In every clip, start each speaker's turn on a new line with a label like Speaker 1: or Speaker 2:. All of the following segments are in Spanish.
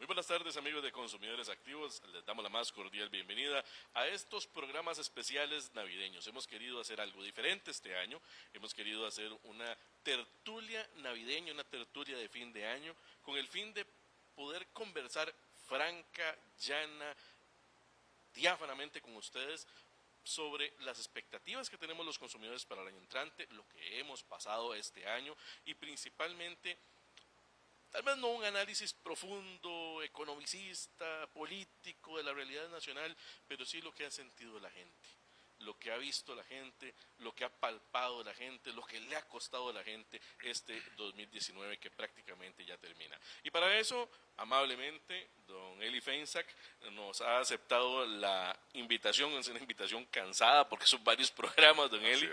Speaker 1: Muy buenas tardes, amigos de Consumidores Activos. Les damos la más cordial bienvenida a estos programas especiales navideños. Hemos querido hacer algo diferente este año. Hemos querido hacer una tertulia navideña, una tertulia de fin de año, con el fin de poder conversar franca, llana, diáfanamente con ustedes sobre las expectativas que tenemos los consumidores para el año entrante, lo que hemos pasado este año y principalmente, tal vez no un análisis profundo, economicista, político de la realidad nacional, pero sí lo que ha sentido la gente, lo que ha visto la gente, lo que ha palpado la gente, lo que le ha costado a la gente este 2019 que prácticamente ya termina. Y para eso, amablemente, don Eli Feinsack nos ha aceptado la invitación, es una invitación cansada porque son varios programas, don Eli,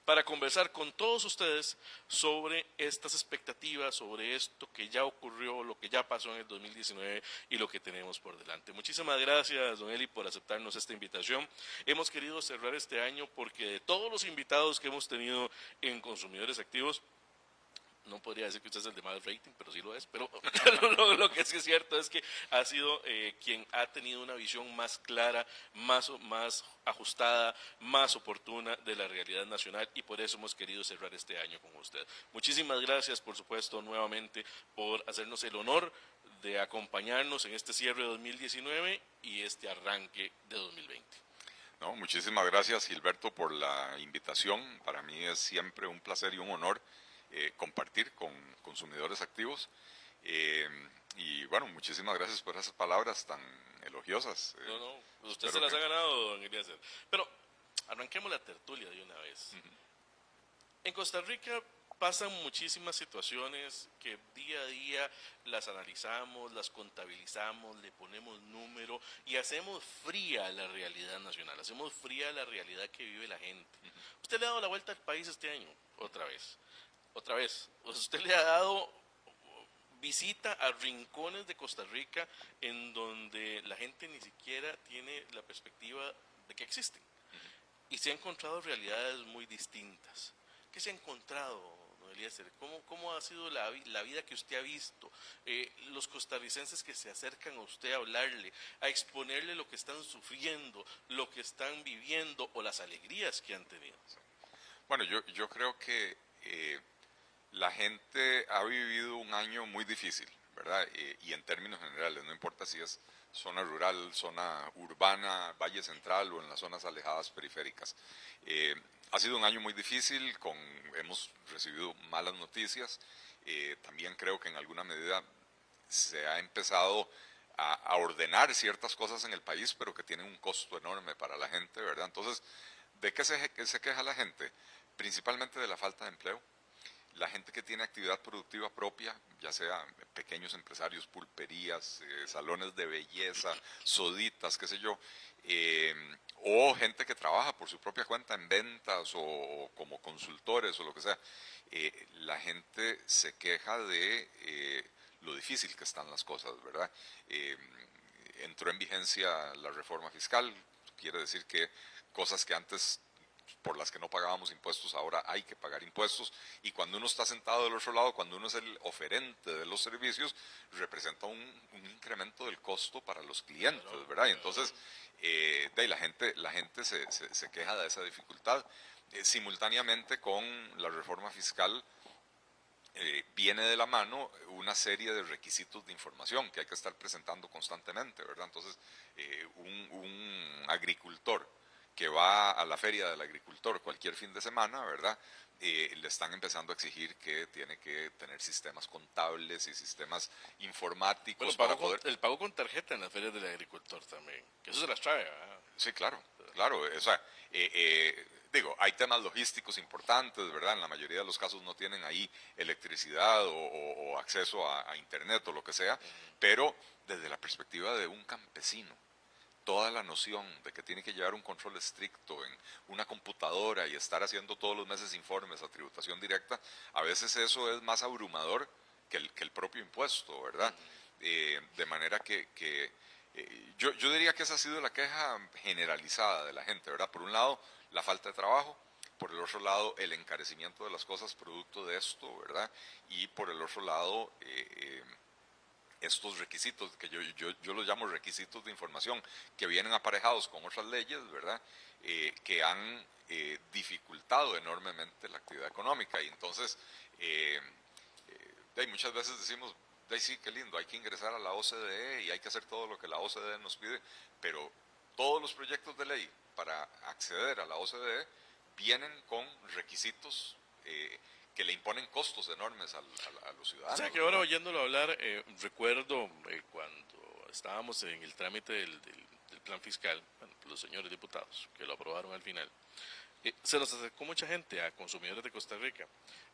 Speaker 1: para conversar con todos ustedes sobre estas expectativas, sobre esto que ya ocurrió, lo que ya pasó en el 2019 y lo que tenemos por delante. Muchísimas gracias, don Eli, por aceptarnos esta invitación. Hemos querido cerrar este año porque de todos los invitados que hemos tenido en Consumidores Activos, no podría decir que usted es el de más rating, pero sí lo es, pero lo que sí es cierto es que ha sido quien ha tenido una visión más clara, más ajustada, más oportuna de la realidad nacional y por eso hemos querido cerrar este año con usted. Muchísimas gracias, por supuesto, nuevamente por hacernos el honor de acompañarnos en este cierre de 2019 y este arranque de 2020.
Speaker 2: No, muchísimas gracias, Gilberto, por la invitación. Para mí es siempre un placer y un honor compartir con consumidores activos. Y bueno, muchísimas gracias por esas palabras tan elogiosas.
Speaker 1: No, usted se las ha ganado, don Eliezer. Pero arranquemos la tertulia de una vez. En Costa Rica pasan muchísimas situaciones que día a día las analizamos, las contabilizamos, le ponemos número y hacemos fría la realidad nacional, hacemos fría la realidad que vive la gente. Usted le ha dado la vuelta al país este año, otra vez. Usted le ha dado visita a rincones de Costa Rica en donde la gente ni siquiera tiene la perspectiva de que existen. Y se ha encontrado realidades muy distintas. ¿Qué se ha encontrado, don Eliezer? ¿Cómo ha sido la vida que usted ha visto? Los costarricenses que se acercan a usted a hablarle, a exponerle lo que están sufriendo, lo que están viviendo o las alegrías que han tenido.
Speaker 2: Bueno, yo creo que la gente ha vivido un año muy difícil, ¿verdad? Y en términos generales, no importa si es zona rural, zona urbana, Valle Central o en las zonas alejadas periféricas. Ha sido un año muy difícil, hemos recibido malas noticias. También creo que en alguna medida se ha empezado a ordenar ciertas cosas en el país, pero que tienen un costo enorme para la gente, ¿verdad? Entonces, ¿de qué se queja la gente? Principalmente de la falta de empleo. La gente que tiene actividad productiva propia, ya sea pequeños empresarios, pulperías, salones de belleza, soditas, qué sé yo, o gente que trabaja por su propia cuenta en ventas o como consultores o lo que sea, la gente se queja de lo difícil que están las cosas, ¿verdad? Entró en vigencia la reforma fiscal, quiere decir que cosas que antes por las que no pagábamos impuestos, ahora hay que pagar impuestos, y cuando uno está sentado del otro lado, cuando uno es el oferente de los servicios, representa un incremento del costo para los clientes, ¿verdad? Y entonces, la gente se queja de esa dificultad. Simultáneamente con la reforma fiscal, viene de la mano una serie de requisitos de información que hay que estar presentando constantemente, ¿verdad? Entonces, un agricultor que va a la feria del agricultor cualquier fin de semana, ¿verdad? Le están empezando a exigir que tiene que tener sistemas contables y sistemas informáticos.
Speaker 1: Bueno, el pago con tarjeta en las ferias del agricultor también, que eso se las trae, ¿verdad?
Speaker 2: Sí, claro. O sea, digo, hay temas logísticos importantes, ¿verdad? En la mayoría de los casos no tienen ahí electricidad o acceso a internet o lo que sea, pero desde la perspectiva de un campesino, toda la noción de que tiene que llevar un control estricto en una computadora y estar haciendo todos los meses informes a tributación directa, a veces eso es más abrumador que el propio impuesto, ¿verdad? De manera que yo diría que esa ha sido la queja generalizada de la gente, ¿verdad? Por un lado, la falta de trabajo, por el otro lado, el encarecimiento de las cosas producto de esto, ¿verdad? Y por el otro lado, estos requisitos, que yo los llamo requisitos de información, que vienen aparejados con otras leyes, ¿verdad? Que han dificultado enormemente la actividad económica. Y entonces, muchas veces decimos, sí, qué lindo, hay que ingresar a la OCDE y hay que hacer todo lo que la OCDE nos pide, pero todos los proyectos de ley para acceder a la OCDE vienen con requisitos que le imponen costos enormes a los ciudadanos.
Speaker 1: O sea que ahora oyéndolo hablar, recuerdo cuando estábamos en el trámite del plan fiscal, bueno, los señores diputados que lo aprobaron al final, se nos acercó mucha gente a consumidores de Costa Rica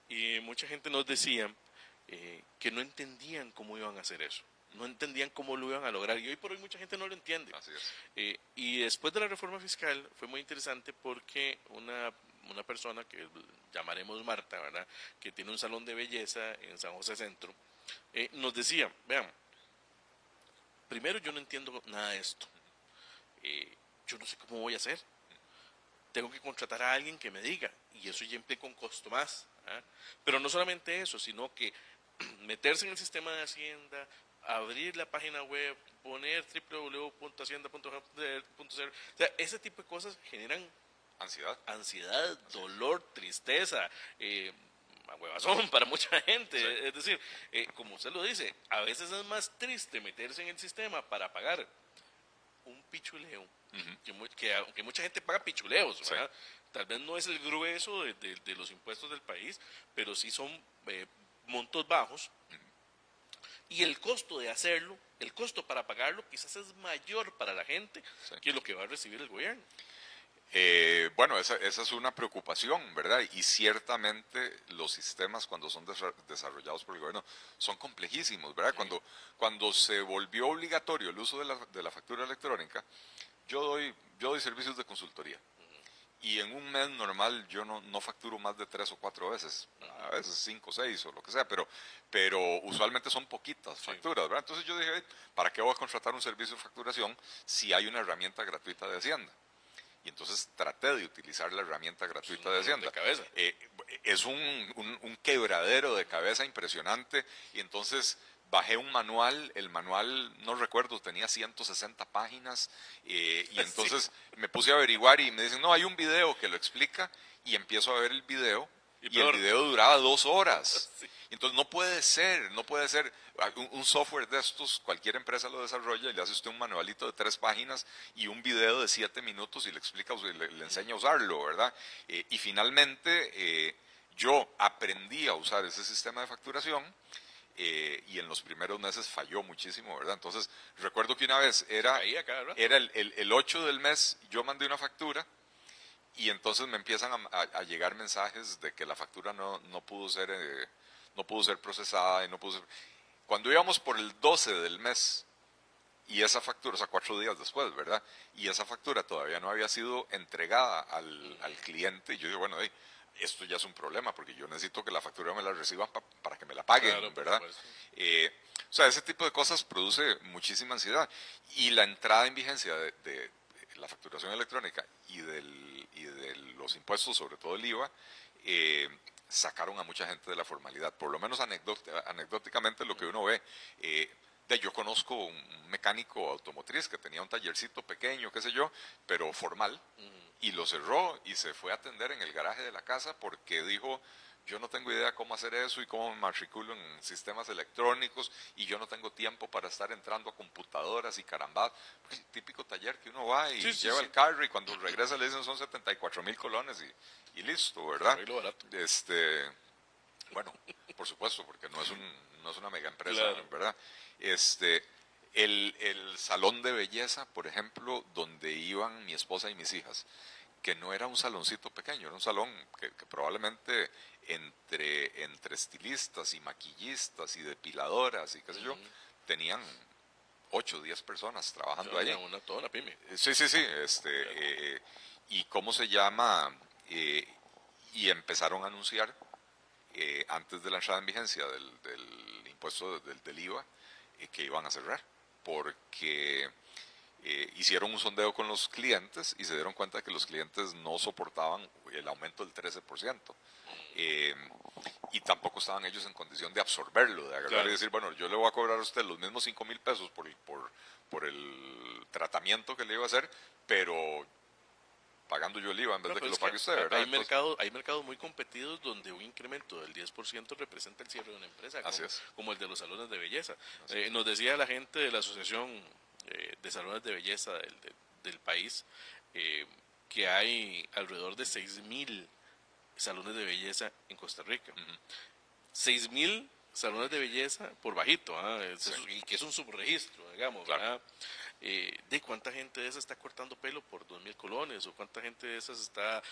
Speaker 1: y mucha gente nos decía que no entendían cómo iban a hacer eso, no entendían cómo lo iban a lograr, y hoy por hoy mucha gente no lo entiende.
Speaker 2: Así es.
Speaker 1: Y después de la reforma fiscal fue muy interesante porque una persona que llamaremos Marta, ¿verdad?, que tiene un salón de belleza en San José Centro, nos decía, vean, primero yo no entiendo nada de esto, yo no sé cómo voy a hacer, tengo que contratar a alguien que me diga, y eso ya implica un costo más, ¿eh? Pero no solamente eso, sino que meterse en el sistema de Hacienda, abrir la página web, poner www.hacienda.gov.cr, o sea, ese tipo de cosas generan ansiedad, dolor, tristeza, huevazón para mucha gente. Sí. Es decir, como usted lo dice, a veces es más triste meterse en el sistema para pagar un pichuleo, que aunque mucha gente paga pichuleos, ¿verdad? Sí. Tal vez no es el grueso de los impuestos del país, pero sí son montos bajos, y el costo de hacerlo, el costo para pagarlo quizás es mayor para la gente, sí, que lo que va a recibir el gobierno.
Speaker 2: Bueno, esa es una preocupación, ¿verdad? Y ciertamente los sistemas cuando son desarrollados por el gobierno son complejísimos, ¿verdad? Sí. Cuando se volvió obligatorio el uso de la factura electrónica, yo doy servicios de consultoría. Y en un mes normal yo no facturo más de 3 o 4 veces, a veces 5 o 6 o lo que sea, pero usualmente son poquitas facturas, ¿verdad? Entonces yo dije, ¿para qué voy a contratar un servicio de facturación si hay una herramienta gratuita de Hacienda? Y entonces traté de utilizar la herramienta gratuita de Hacienda. Es un quebradero de cabeza impresionante, y entonces bajé un manual, el manual, no recuerdo, tenía 160 páginas, y entonces sí, me puse a averiguar y me dicen, no, hay un video que lo explica, y empiezo a ver el video, y el video duraba 2 horas. Sí. Entonces no puede ser un software de estos, cualquier empresa lo desarrolla y le hace usted un manualito de 3 páginas y un video de 7 minutos y le explica, le enseña a usarlo, ¿verdad? Y finalmente yo aprendí a usar ese sistema de facturación, y en los primeros meses falló muchísimo, ¿verdad? Entonces recuerdo que una vez era el 8 del mes, yo mandé una factura, y entonces me empiezan a llegar mensajes de que la factura no pudo ser procesada y no pudo ser... Cuando íbamos por el 12 del mes, y esa factura, o sea, 4 días después, ¿verdad? Y esa factura todavía no había sido entregada al cliente, y yo digo, bueno, esto ya es un problema, porque yo necesito que la factura me la reciban para que me la paguen, claro, ¿verdad? O sea, ese tipo de cosas produce muchísima ansiedad. Y la entrada en vigencia de la facturación electrónica y de los impuestos, sobre todo el IVA, sacaron a mucha gente de la formalidad. Por lo menos anecdóticamente lo que uno ve, yo conozco un mecánico automotriz que tenía un tallercito pequeño, qué sé yo, pero formal, y lo cerró y se fue a atender en el garaje de la casa porque dijo, yo no tengo idea cómo hacer eso y cómo me matriculo en sistemas electrónicos, y yo no tengo tiempo para estar entrando a computadoras y carambas. Pues, típico taller que uno va y lleva el carro, y cuando regresa le dicen son 74,000 colones y listo, ¿verdad? Bueno, por supuesto, porque no es una mega empresa, claro, ¿verdad? El salón de belleza, por ejemplo, donde iban mi esposa y mis hijas, que no era un saloncito pequeño, era un salón que probablemente entre estilistas y maquillistas y depiladoras y qué sé yo, tenían 8 o 10 personas trabajando ahí.
Speaker 1: Toda una pyme.
Speaker 2: Sí. ¿Y cómo se llama? Y empezaron a anunciar antes de la entrada en vigencia del impuesto del IVA, que iban a cerrar, porque hicieron un sondeo con los clientes y se dieron cuenta que los clientes no soportaban el aumento del 13%. Y tampoco estaban ellos en condición de absorberlo, de agarrar y decir, bueno, yo le voy a cobrar a usted los mismos 5,000 pesos por el tratamiento que le iba a hacer, pero pagando yo el IVA en vez de que lo pague usted, ¿verdad?
Speaker 1: Hay mercados muy competidos donde un incremento del 10% representa el cierre de una empresa, como el de los salones de belleza. Nos decía la gente de la Asociación de Salones de Belleza del país que hay alrededor de 6,000 salones de belleza en Costa Rica. 6,000 salones de belleza por bajito, y que es un subregistro, digamos, ¿verdad? ¿De cuánta gente de esas está cortando pelo por 2,000 colones? ¿O cuánta gente de esas está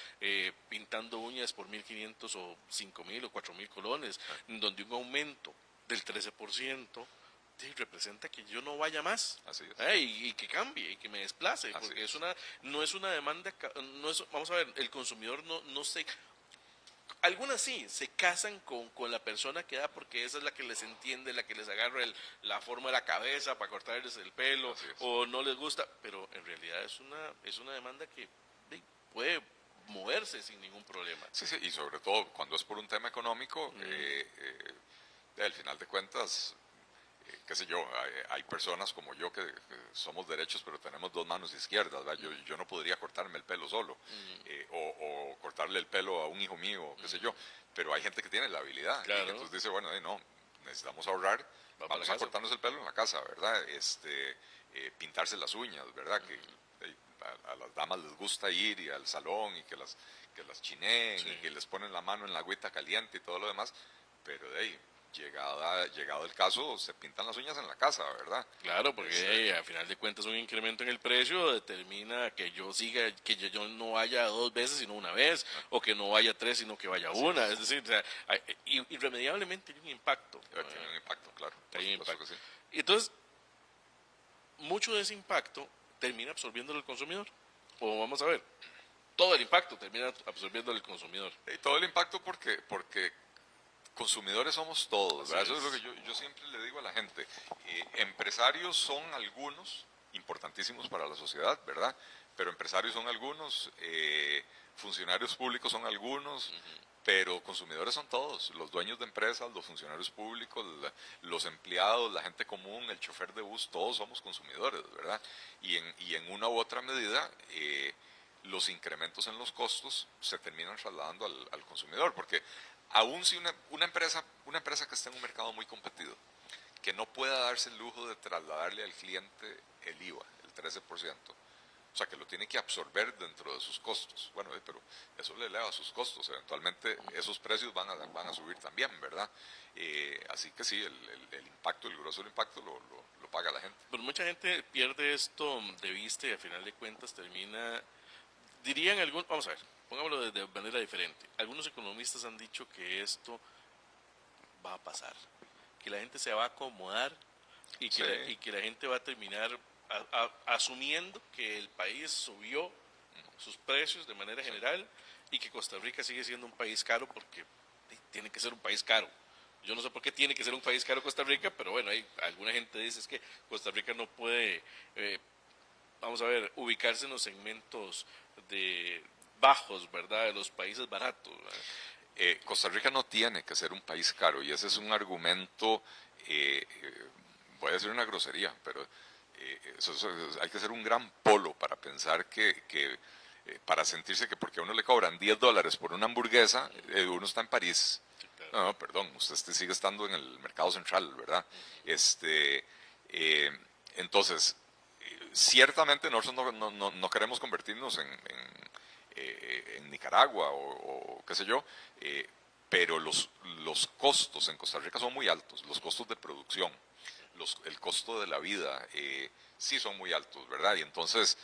Speaker 1: pintando uñas por 1,500 o 5,000 o 4,000 colones? Donde un aumento del 13% representa que yo no vaya más.
Speaker 2: Así es.
Speaker 1: Y que cambie y que me desplace, porque no es una demanda, vamos a ver, el consumidor no se... Algunas sí, se casan con la persona que da porque esa es la que les entiende, la que les agarra la forma de la cabeza para cortarles el pelo, o no les gusta, pero en realidad es una demanda que puede moverse sin ningún problema.
Speaker 2: Sí, y sobre todo cuando es por un tema económico, al final de cuentas, qué sé yo, hay personas como yo que somos derechos pero tenemos dos manos izquierdas, ¿verdad? Yo no podría cortarme el pelo solo, o cortarle el pelo a un hijo mío, qué sé yo, pero hay gente que tiene la habilidad, y entonces dice, bueno, no, necesitamos ahorrar, vamos a cortarnos el pelo en la casa, ¿verdad? Pintarse las uñas, ¿verdad? Que a las damas les gusta ir y al salón y que las chineen y que les ponen la mano en la agüita caliente y todo lo demás, pero de ahí, llegado el caso, se pintan las uñas en la casa, ¿verdad?
Speaker 1: Claro, porque al final de cuentas un incremento en el precio determina que yo no vaya 2 veces sino una vez, o que no vaya 3 sino que vaya una, es decir, o sea, irremediablemente hay un impacto.
Speaker 2: Tiene un impacto, claro.
Speaker 1: Hay un impacto. Que sí. Y entonces, mucho de ese impacto termina absorbiendo el consumidor. O vamos a ver, todo el impacto termina absorbiendo el consumidor.
Speaker 2: Y todo el impacto porque consumidores somos todos, ¿verdad? Eso es lo que yo siempre le digo a la gente. Empresarios son algunos, importantísimos para la sociedad, ¿verdad? Pero empresarios son algunos, funcionarios públicos son algunos, pero consumidores son todos, los dueños de empresas, los funcionarios públicos, los empleados, la gente común, el chofer de bus, todos somos consumidores, ¿verdad? Y en una u otra medida, los incrementos en los costos se terminan trasladando al consumidor, porque aún si una empresa que esté en un mercado muy competido, que no pueda darse el lujo de trasladarle al cliente el IVA, el 13%, o sea, que lo tiene que absorber dentro de sus costos. Bueno, pero eso le eleva sus costos. Eventualmente esos precios van a subir también, ¿verdad? Así que sí, el impacto, el grosso del impacto lo paga la gente.
Speaker 1: Pero mucha gente pierde esto de vista y al final de cuentas termina... Dirían algunos... Vamos a ver, pongámoslo de manera diferente. Algunos economistas han dicho que esto va a pasar, que la gente se va a acomodar y que la gente va a terminar asumiendo que el país subió sus precios de manera general y que Costa Rica sigue siendo un país caro porque tiene que ser un país caro. Yo no sé por qué tiene que ser un país caro Costa Rica, pero bueno, alguna gente dice es que Costa Rica no puede, vamos a ver, ubicarse en los segmentos de bajos, ¿verdad? De los países baratos.
Speaker 2: Costa Rica no tiene que ser un país caro y ese es un argumento, voy a decir una grosería, pero hay que ser un gran polo para pensar que para sentirse que porque a uno le cobran $10 por una hamburguesa, uno está en París. Sí, claro. No, perdón, usted sigue estando en el mercado central, ¿verdad? Entonces, ciertamente nosotros no queremos convertirnos en Nicaragua o qué sé yo, pero los costos en Costa Rica son muy altos, los costos de producción, el costo de la vida sí son muy altos, ¿verdad? Y entonces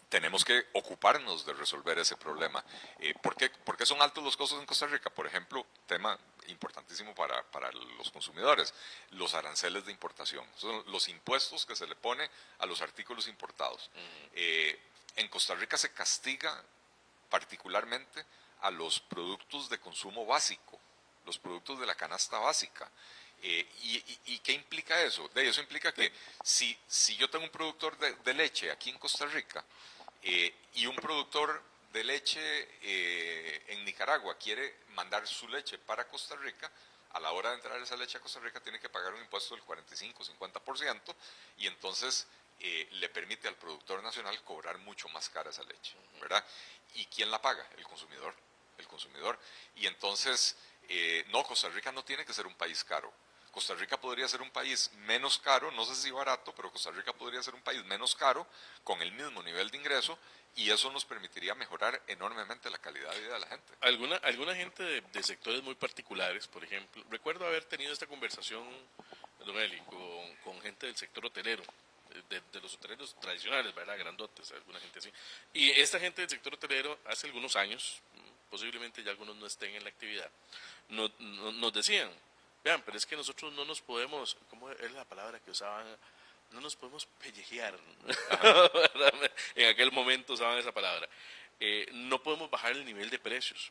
Speaker 2: tenemos que ocuparnos de resolver ese problema. ¿Por qué son altos los costos en Costa Rica? Por ejemplo, tema importantísimo para los consumidores, los aranceles de importación, son los impuestos que se le pone a los artículos importados. En Costa Rica se castiga particularmente a los productos de consumo básico, los productos de la canasta básica. ¿Y qué implica eso? Eso implica que si yo tengo un productor de leche aquí en Costa Rica y un productor de leche en Nicaragua quiere mandar su leche para Costa Rica, a la hora de entrar esa leche a Costa Rica tiene que pagar un impuesto del 45-50% y entonces le permite al productor nacional cobrar mucho más cara esa leche, ¿verdad? ¿Y quién la paga? El consumidor. El consumidor. Y entonces, no, Costa Rica no tiene que ser un país caro. Costa Rica podría ser un país menos caro, no sé si barato, pero Costa Rica podría ser un país menos caro con el mismo nivel de ingreso y eso nos permitiría mejorar enormemente la calidad de vida de la gente.
Speaker 1: Alguna gente de sectores muy particulares, por ejemplo, recuerdo haber tenido esta conversación, don Eli, con gente del sector hotelero, de los hoteleros tradicionales, ¿verdad? Grandotes, alguna gente así. Y esta gente del sector hotelero, hace algunos años, posiblemente ya algunos no estén en la actividad, nos decían, vean, pero es que nosotros no nos podemos, ¿cómo es la palabra que usaban? No nos podemos pellejear. En aquel momento usaban esa palabra. No podemos bajar el nivel de precios.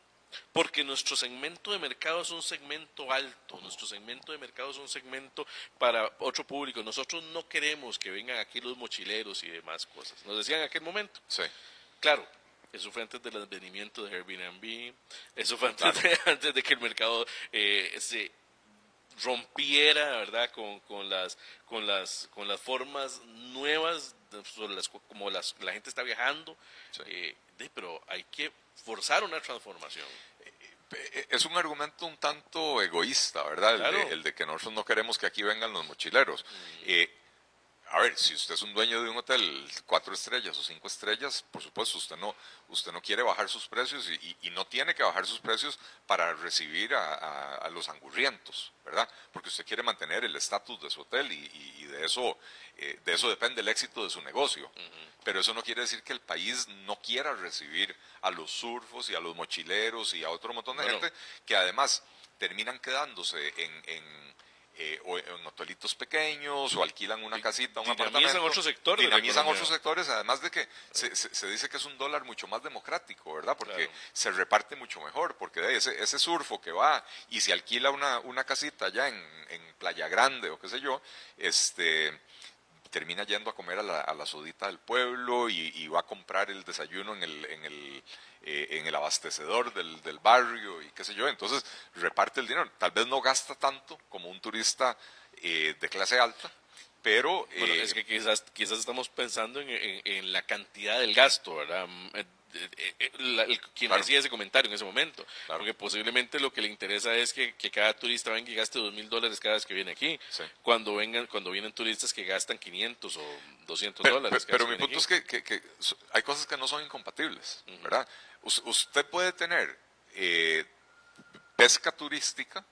Speaker 1: Porque nuestro segmento de mercado es un segmento alto, nuestro segmento de mercado es un segmento para otro público. Nosotros no queremos que vengan aquí los mochileros y demás cosas. Nos decían en aquel momento.
Speaker 2: Sí.
Speaker 1: Claro, eso fue antes del advenimiento de Airbnb, eso fue antes de que el mercado se rompiera, ¿verdad? Con las formas nuevas sobre como la gente está viajando.
Speaker 2: Sí.
Speaker 1: Pero hay que forzar una transformación.
Speaker 2: Es un argumento un tanto egoísta, ¿verdad?
Speaker 1: Claro.
Speaker 2: El de que nosotros no queremos que aquí vengan los mochileros. A ver, si usted es un dueño de un hotel 4 estrellas o 5 estrellas, por supuesto, usted no quiere bajar sus precios y no tiene que bajar sus precios para recibir a los angurrientos, ¿verdad? Porque usted quiere mantener el estatus de su hotel y de eso depende el éxito de su negocio. Pero eso no quiere decir que el país no quiera recibir a los surfos y a los mochileros y a otro montón de gente que además terminan quedándose o en hotelitos pequeños o alquilan una casita, un apartamento.
Speaker 1: Dinamizan
Speaker 2: otros sectores, además de que se dice que es un dólar mucho más democrático, ¿verdad? Porque se reparte mucho mejor, porque ese surfo que va y se alquila una casita allá en Playa Grande o qué sé yo, termina yendo a comer a la sodita del pueblo y va a comprar el desayuno en el abastecedor del barrio y qué sé yo, entonces reparte el dinero, tal vez no gasta tanto como un turista de clase alta, pero...
Speaker 1: Bueno, es que quizás estamos pensando en la cantidad del gasto, ¿verdad? Quien hacía ese comentario en ese momento, porque posiblemente lo que le interesa es que cada turista venga y gaste $2,000 cada vez que viene aquí, cuando vienen turistas que gastan 500 o $200.
Speaker 2: Pero mi punto es que hay cosas que no son incompatibles, ¿verdad? Usted puede tener pesca turística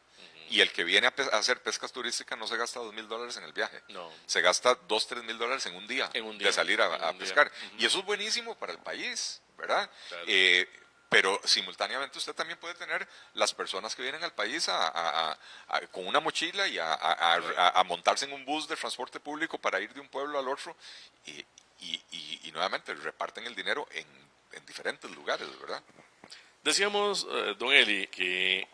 Speaker 2: y el que viene a hacer pesca turística no se gasta $2,000 en el viaje.
Speaker 1: No.
Speaker 2: Se gasta $2-3,000 en un día de salir a pescar. Y eso es buenísimo para el país, ¿verdad?
Speaker 1: Claro.
Speaker 2: Pero simultáneamente usted también puede tener las personas que vienen al país con una mochila y a montarse en un bus de transporte público para ir de un pueblo al otro y nuevamente reparten el dinero en diferentes lugares, ¿verdad?
Speaker 1: Decíamos, don Eli, que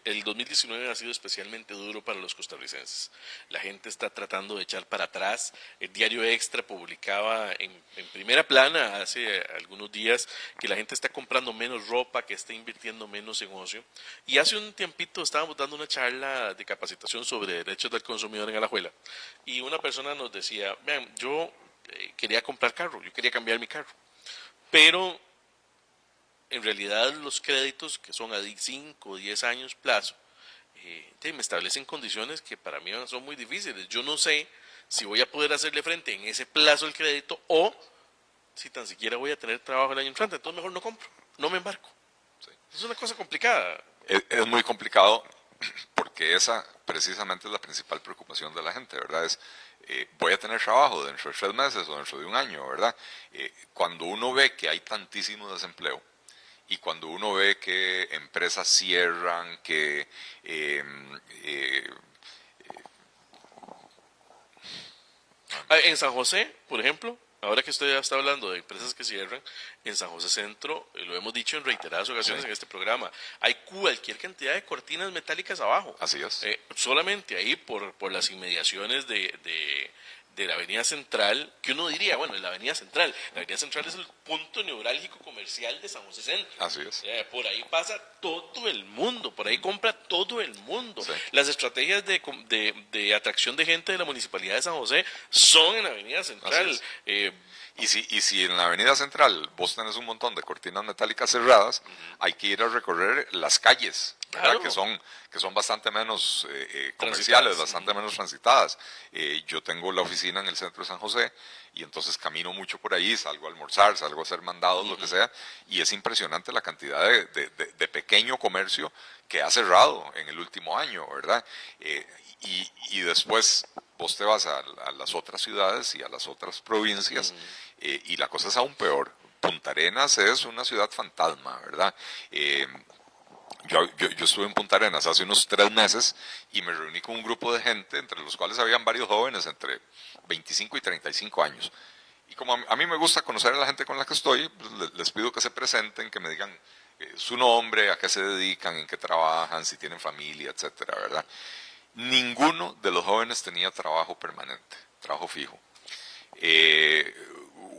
Speaker 1: el 2019 ha sido especialmente duro para los costarricenses. La gente está tratando de echar para atrás. El Diario Extra publicaba en primera plana hace algunos días que la gente está comprando menos ropa, que está invirtiendo menos en ocio. Y hace un tiempito estábamos dando una charla de capacitación sobre derechos del consumidor en Alajuela. Y una persona nos decía, vean, yo quería comprar carro, yo quería cambiar mi carro. Pero en realidad los créditos que son a 5 o 10 años plazo me establecen condiciones que para mí son muy difíciles. Yo no sé si voy a poder hacerle frente en ese plazo el crédito o si tan siquiera voy a tener trabajo el año entrante. Entonces mejor no compro, no me embarco. Sí. Es una cosa complicada.
Speaker 2: Es muy complicado porque esa precisamente es la principal preocupación de la gente, ¿verdad? Voy a tener trabajo dentro de 3 meses o dentro de un año, ¿verdad? Cuando uno ve que hay tantísimo desempleo, y cuando uno ve que empresas cierran, que
Speaker 1: en San José, por ejemplo, ahora que usted ya está hablando de empresas que cierran, en San José Centro, lo hemos dicho en reiteradas ocasiones
Speaker 2: Sí.
Speaker 1: en este programa, hay cualquier cantidad de cortinas metálicas abajo.
Speaker 2: Así es.
Speaker 1: Solamente ahí por las inmediaciones de la Avenida Central, que uno diría, bueno, la Avenida Central es el punto neurálgico comercial de San José Centro.
Speaker 2: Así es.
Speaker 1: Por ahí pasa todo el mundo, por ahí compra todo el mundo.
Speaker 2: Sí.
Speaker 1: Las estrategias de atracción de gente de la Municipalidad de San José son en la Avenida Central.
Speaker 2: Así es. Y si en la Avenida Central vos tenés un montón de cortinas metálicas cerradas, hay que ir a recorrer las calles, ¿verdad?
Speaker 1: Claro.
Speaker 2: Que son bastante menos comerciales, bastante
Speaker 1: Transitadas.
Speaker 2: menos transitadas. Yo tengo la oficina en el centro de San José y entonces camino mucho por ahí, salgo a almorzar, salgo a hacer mandados, lo que sea, y es impresionante la cantidad de pequeño comercio que ha cerrado en el último año, ¿verdad? Y después vos te vas a las otras ciudades y a las otras provincias y la cosa es aún peor. Punta Arenas es una ciudad fantasma, ¿verdad? Yo estuve en Punta Arenas hace unos 3 meses y me reuní con un grupo de gente, entre los cuales habían varios jóvenes entre 25 y 35 años. Y como a mí me gusta conocer a la gente con la que estoy, pues les pido que se presenten, que me digan su nombre, a qué se dedican, en qué trabajan, si tienen familia, etcétera, ¿verdad? Ninguno de los jóvenes tenía trabajo permanente, trabajo fijo.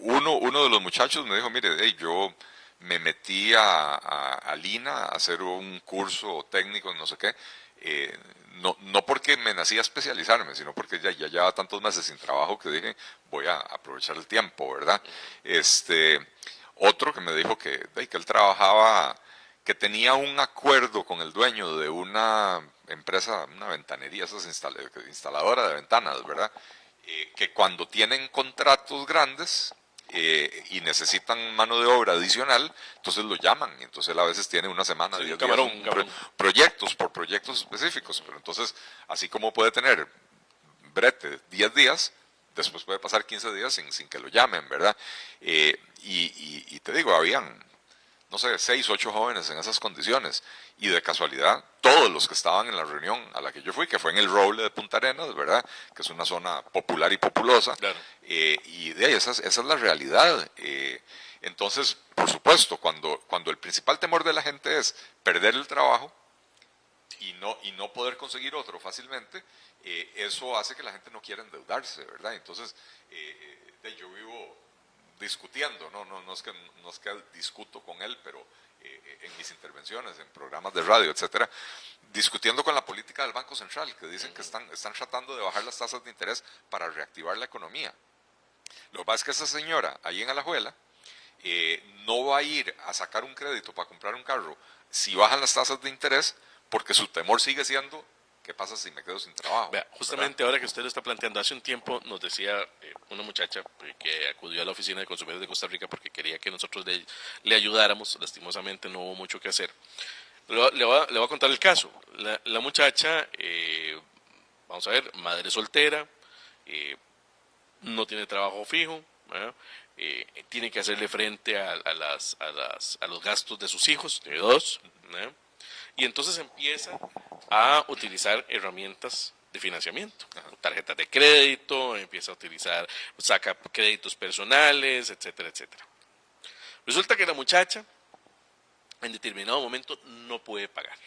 Speaker 2: Uno de los muchachos me dijo, mire, hey, yo me metí a Lina a hacer un curso técnico, no sé qué, no porque me nací a especializarme, sino porque ya llevaba tantos meses sin trabajo que dije, voy a aprovechar el tiempo, ¿verdad? Otro que me dijo que él trabajaba, que tenía un acuerdo con el dueño de una empresa, una ventanería, esas instaladora de ventanas, ¿verdad? Que cuando tienen contratos grandes y necesitan mano de obra adicional, entonces lo llaman. Y entonces él a veces tiene una semana, 10 días, proyectos por proyectos específicos. Pero entonces, así como puede tener brete 10 días, después puede pasar 15 días sin que lo llamen, ¿verdad? Y te digo, habían, no sé, 6, 8 jóvenes en esas condiciones. Y de casualidad, todos los que estaban en la reunión a la que yo fui, que fue en el Roble de Punta Arenas, ¿verdad? Que es una zona popular y populosa.
Speaker 1: Claro.
Speaker 2: Y de ahí, esa es la realidad. Entonces, por supuesto, cuando el principal temor de la gente es perder el trabajo y no poder conseguir otro fácilmente, eso hace que la gente no quiera endeudarse, ¿verdad? Entonces, yo vivo discutiendo, no es que discuto con él, pero en mis intervenciones, en programas de radio, etcétera, discutiendo con la política del Banco Central, que dicen que están tratando de bajar las tasas de interés para reactivar la economía. Lo que pasa es que esa señora, ahí en Alajuela, no va a ir a sacar un crédito para comprar un carro si bajan las tasas de interés, porque su temor sigue siendo, ¿qué pasa si me quedo sin trabajo?
Speaker 1: Vea, justamente ¿verdad? Ahora que usted lo está planteando, hace un tiempo nos decía una muchacha que acudió a la oficina de consumidores de Costa Rica porque quería que nosotros le ayudáramos, lastimosamente no hubo mucho que hacer. Le voy a contar el caso. La muchacha, vamos a ver, madre soltera, no tiene trabajo fijo, tiene que hacerle frente a los gastos de sus hijos, tiene 2, y entonces empieza a utilizar herramientas de financiamiento, tarjetas de crédito, empieza a utilizar, saca créditos personales, etcétera, etcétera. Resulta que la muchacha en determinado momento no puede pagar.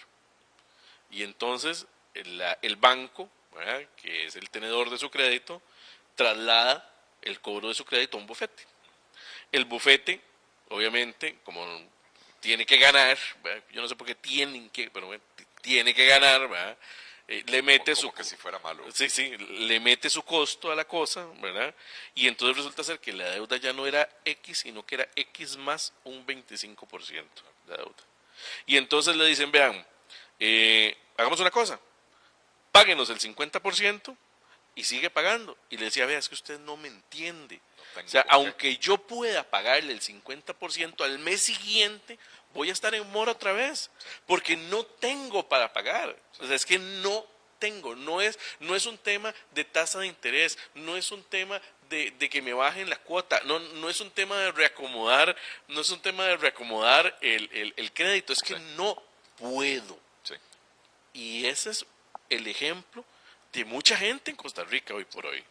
Speaker 1: Y entonces el banco, ¿verdad?, que es el tenedor de su crédito, traslada el cobro de su crédito a un bufete. El bufete, obviamente, como tiene que ganar, ¿verdad?, yo no sé por qué tienen que, pero bueno, tiene que ganar, ¿verdad?, le mete
Speaker 2: como
Speaker 1: su,
Speaker 2: que si fuera malo.
Speaker 1: Sí, le mete su costo a la cosa, ¿verdad? Y entonces resulta ser que la deuda ya no era X, sino que era X más un 25% de deuda. Y entonces le dicen, vean, hagamos una cosa, páguenos el 50% y sigue pagando. Y le decía, vea, es que usted no me entiende. O sea, aunque yo pueda pagarle el 50% al mes siguiente, voy a estar en mora otra vez, porque no tengo para pagar. O sea, es que no tengo, no es un tema de tasa de interés, no es un tema de que me bajen la cuota, no es un tema de reacomodar, el crédito, es que no puedo.
Speaker 2: Sí.
Speaker 1: Y ese es el ejemplo de mucha gente en Costa Rica hoy por hoy.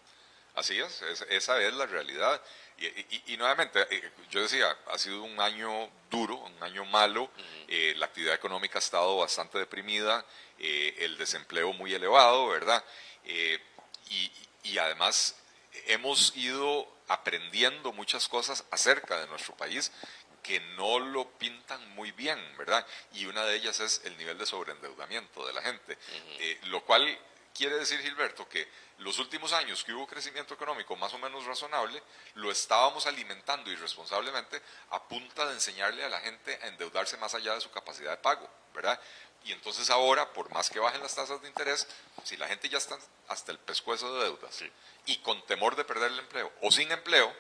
Speaker 2: Así es, esa es la realidad. Y nuevamente, yo decía, ha sido un año duro, un año malo, la actividad económica ha estado bastante deprimida, el desempleo muy elevado, ¿verdad? Y, y además hemos ido aprendiendo muchas cosas acerca de nuestro país que no lo pintan muy bien, ¿verdad? Y una de ellas es el nivel de sobreendeudamiento de la gente, lo cual quiere decir, Gilberto, que los últimos años que hubo crecimiento económico más o menos razonable, lo estábamos alimentando irresponsablemente a punta de enseñarle a la gente a endeudarse más allá de su capacidad de pago, ¿verdad? Y entonces ahora, por más que bajen las tasas de interés, si la gente ya está hasta el pescuezo de deudas, sí, y con temor de perder el empleo o sin empleo,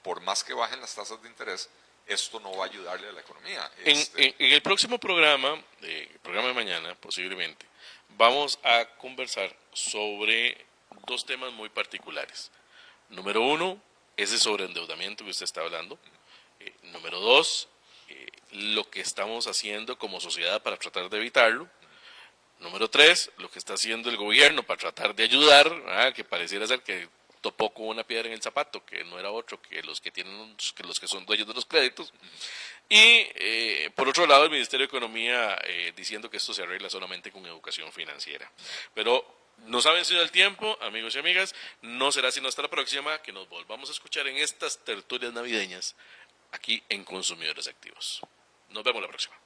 Speaker 2: por más que bajen las tasas de interés, esto no va a ayudarle a la economía.
Speaker 1: En el próximo programa, el programa de mañana, posiblemente, vamos a conversar sobre dos temas muy particulares. Número uno, ese sobreendeudamiento que usted está hablando. Número dos, lo que estamos haciendo como sociedad para tratar de evitarlo. Número tres, lo que está haciendo el gobierno para tratar de ayudar, que pareciera ser que topó con una piedra en el zapato, que no era otro que los que tienen, que los que son dueños de los créditos. Y por otro lado, el Ministerio de Economía diciendo que esto se arregla solamente con educación financiera. Pero nos ha vencido el tiempo, amigos y amigas. No será sino hasta la próxima que nos volvamos a escuchar en estas tertulias navideñas aquí en Consumidores Activos. Nos vemos la próxima.